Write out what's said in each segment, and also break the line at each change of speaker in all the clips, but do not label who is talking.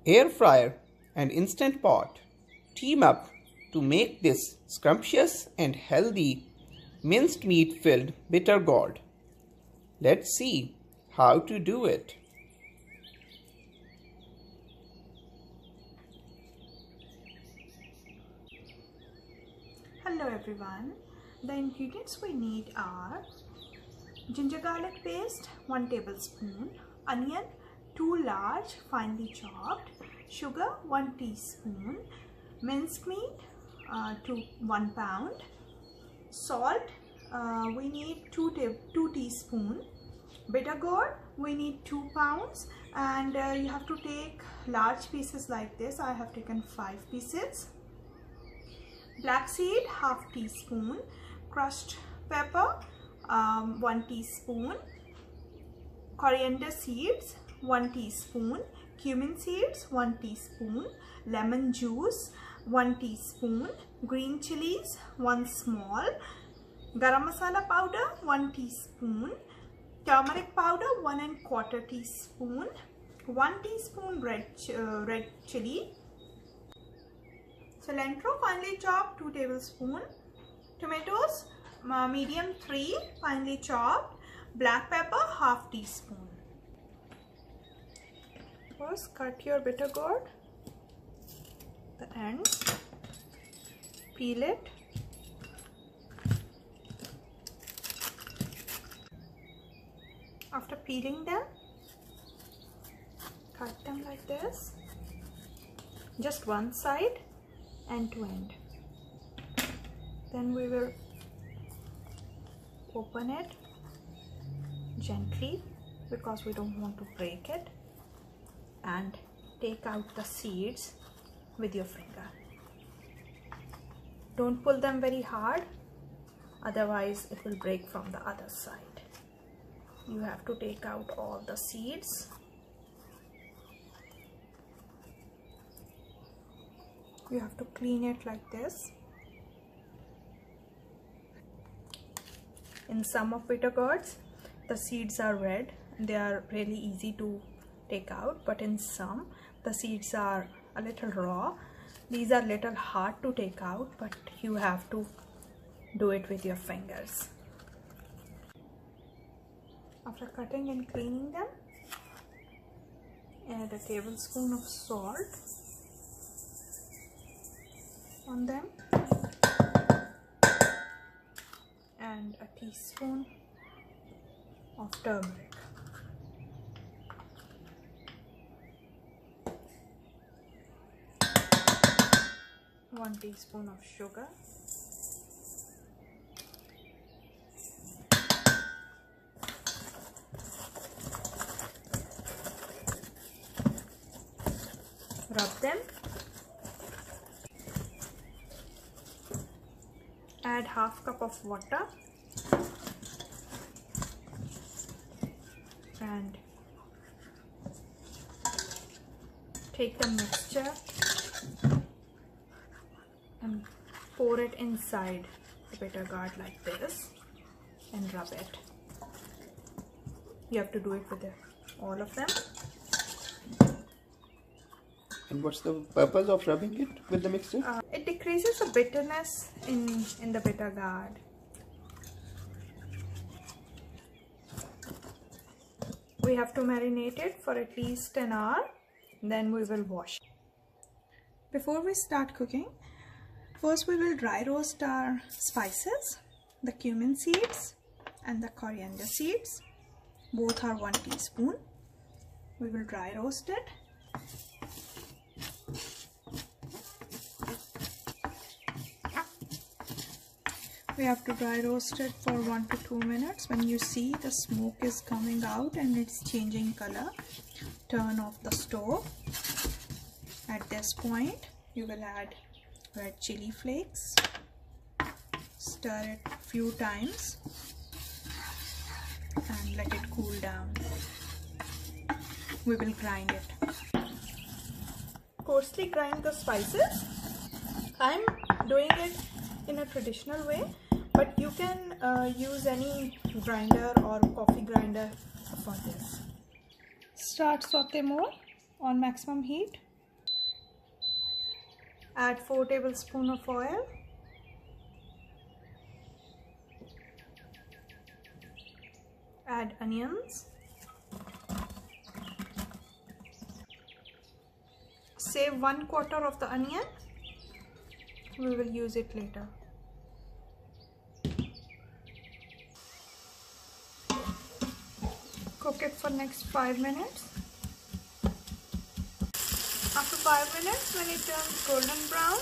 Air fryer and instant pot team up to make this scrumptious and healthy minced meat filled bitter gourd. Let's see how to do it.
Hello everyone. The ingredients we need are ginger garlic paste 1 tablespoon, onion 2 large finely chopped, sugar 1 teaspoon, minced meat to 1 pound, salt we need 2 teaspoons, bitter gourd we need 2 pounds, and you have to take large pieces like this. I have taken 5 pieces. Black seed ½ teaspoon, crushed pepper 1 teaspoon, coriander seeds 1 teaspoon, cumin seeds 1 teaspoon, lemon juice 1 teaspoon, green chilies 1 small, garam masala powder 1 teaspoon, turmeric powder 1¼ teaspoon, 1 teaspoon red chili, cilantro finely chopped 2 tablespoons, tomatoes medium 3 finely chopped, black pepper ½ teaspoon. First cut your bitter gourd, the ends, peel it, after peeling them, cut them like this, just one side end to end. Then we will open it gently because we don't want to break it, and take out the seeds with your finger. Don't pull them very hard, otherwise it will break from the other side. You have to take out all the seeds. You have to clean it like this. In some of bitter gourds, the seeds are red and they are really easy to take out, but in some the seeds are a little raw. These are little hard to take out, but you have to do it with your fingers. After cutting and cleaning them, add a tablespoon of salt on them and a teaspoon of turmeric. One teaspoon of sugar, rub them, add ½ cup of water and take the mixture and pour it inside the bitter gourd like this and rub it. You have to do it with all of them.
And what's the purpose of rubbing it with the mixture?
It decreases the bitterness in the bitter gourd. We have to marinate it for at least an hour, then we will wash. Before we start cooking, first we will dry roast our spices, the cumin seeds and the coriander seeds. Both are 1 teaspoon. We will dry roast it. We have to dry roast it for 1 to 2 minutes. When you see the smoke is coming out and it's changing color, turn off the stove. At this point, you will add red chili flakes. Stir it a few times and let it cool down. We will grind it. Coarsely grind the spices. I'm doing it in a traditional way, but you can use any grinder or coffee grinder for this. Start saute mode on maximum heat Add 4 tablespoons of oil. Add onions. Save 1/4 of the onion. We will use it later. Cook it for next 5 minutes. After 5 minutes, when it turns golden brown,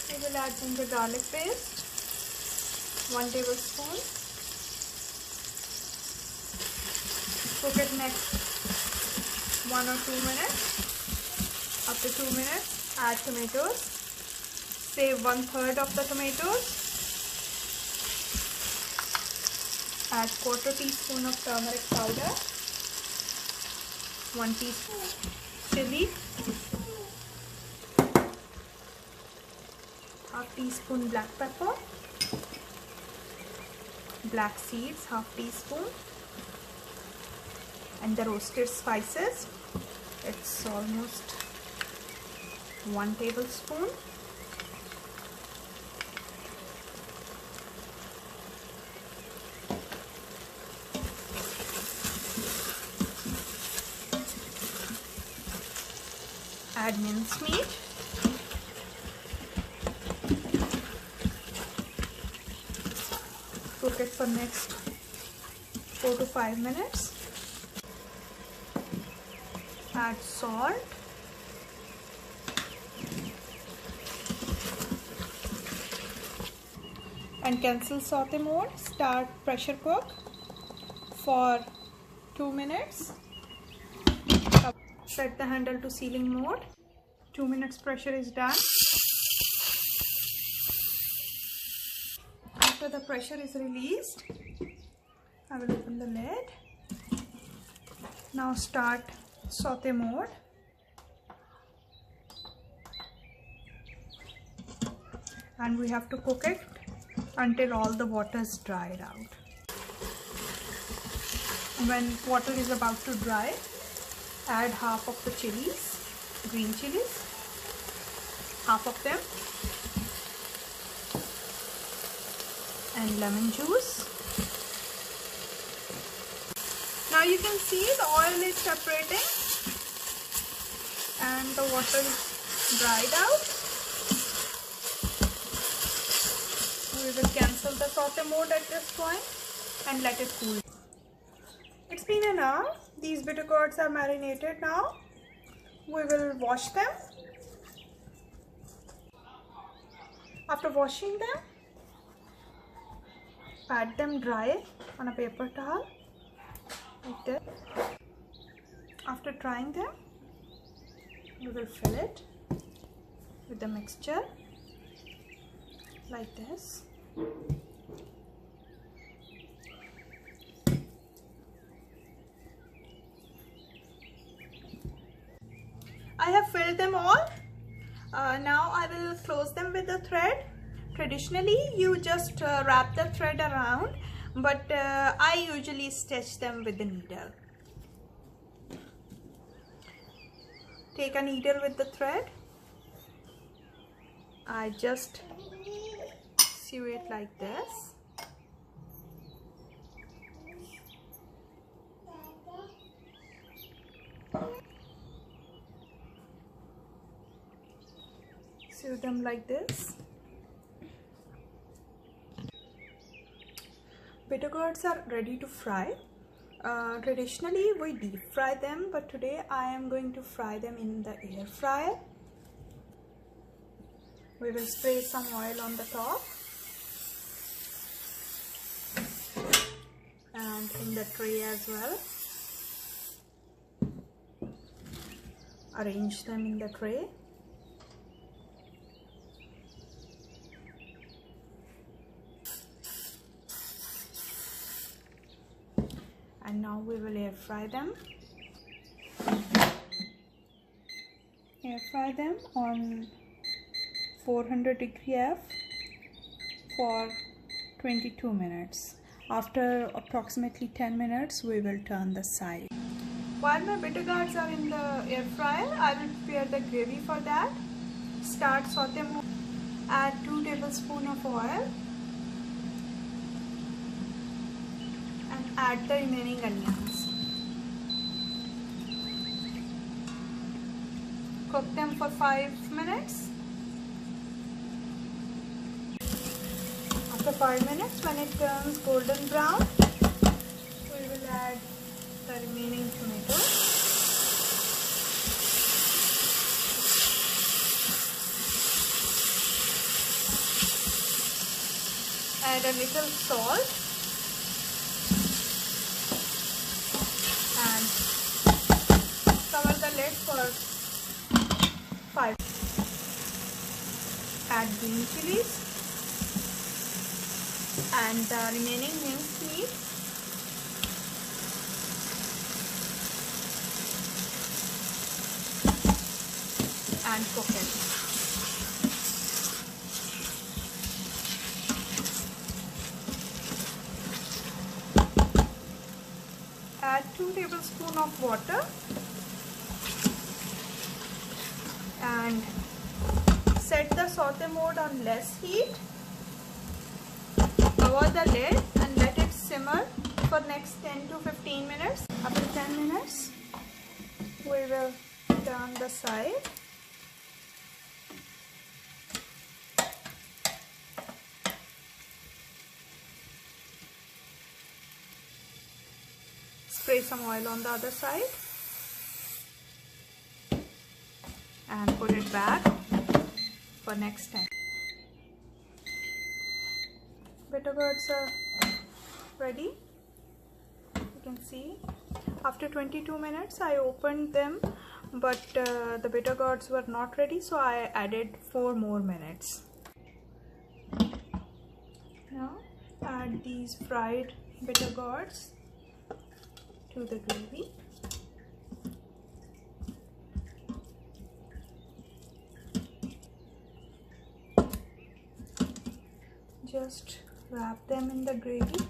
we will add ginger garlic paste, 1 tablespoon. Cook it next 1 or 2 minutes. After 2 minutes, add tomatoes. Save 1/3 of the tomatoes. Add 1/4 teaspoon of turmeric powder, 1 teaspoon chili, 1/2 teaspoon black pepper, black seeds 1/2 teaspoon, and the roasted spices. It's almost 1 tablespoon. Add minced meat. Cook it for next 4 to 5 minutes. Add salt. And cancel saute mode. Start pressure cook for 2 minutes. Set the handle to sealing mode. 2 minutes pressure is done. After the pressure is released, I will open the lid. Now start saute mode. And we have to cook it until all the water is dried out. When water is about to dry, add half of the chilies, green chilies, half of them, and lemon juice. Now you can see the oil is separating and the water is dried out. We will cancel the saute mode at this point and let it cool. It's been an hour. These bitter gourds are marinated now. We will wash them. After washing them, pat them dry on a paper towel like this. After drying them, we will fill it with the mixture like this. I have filled them all. Now I will close them with the thread. Traditionally, you just wrap the thread around, but I usually stitch them with the needle. Take a needle with the thread. I just sew it like this. Sew them like this. Bitter gourds are ready to fry. Traditionally we deep fry them, but today I am going to fry them in the air fryer. We will spray some oil on the top and in the tray as well. Arrange them in the tray. And now we will air fry them. Air fry them on 400° F for 22 minutes. After approximately 10 minutes, we will turn the side. While my bitter gourds are in the air fryer, I will prepare the gravy for that. Start saute mode. Add 2 tablespoons of oil and add the remaining onions. Cook them for 5 minutes. After 5 minutes, when it turns golden brown, we will add the remaining tomatoes. Add a little salt and cover the lid for 5. Add green chilies and the remaining minced meat. And cook it. Add 2 tablespoons of water and set the saute mode on less heat. Cover the lid and let it simmer for next 10 to 15 minutes. After 10 minutes, we will turn the side. Spray some oil on the other side and put it back for next time. Bitter gourds are ready. You can see after 22 minutes I opened them, but the bitter gourds were not ready, so I added 4 more minutes. Now add these fried bitter gourds to the gravy. Just wrap them in the gravy.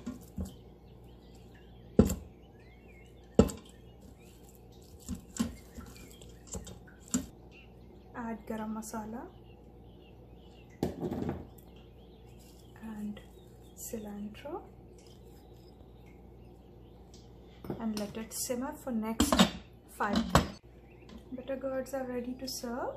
Add garam masala and cilantro and let it simmer for next 5 minutes. Bitter gourds are ready to serve.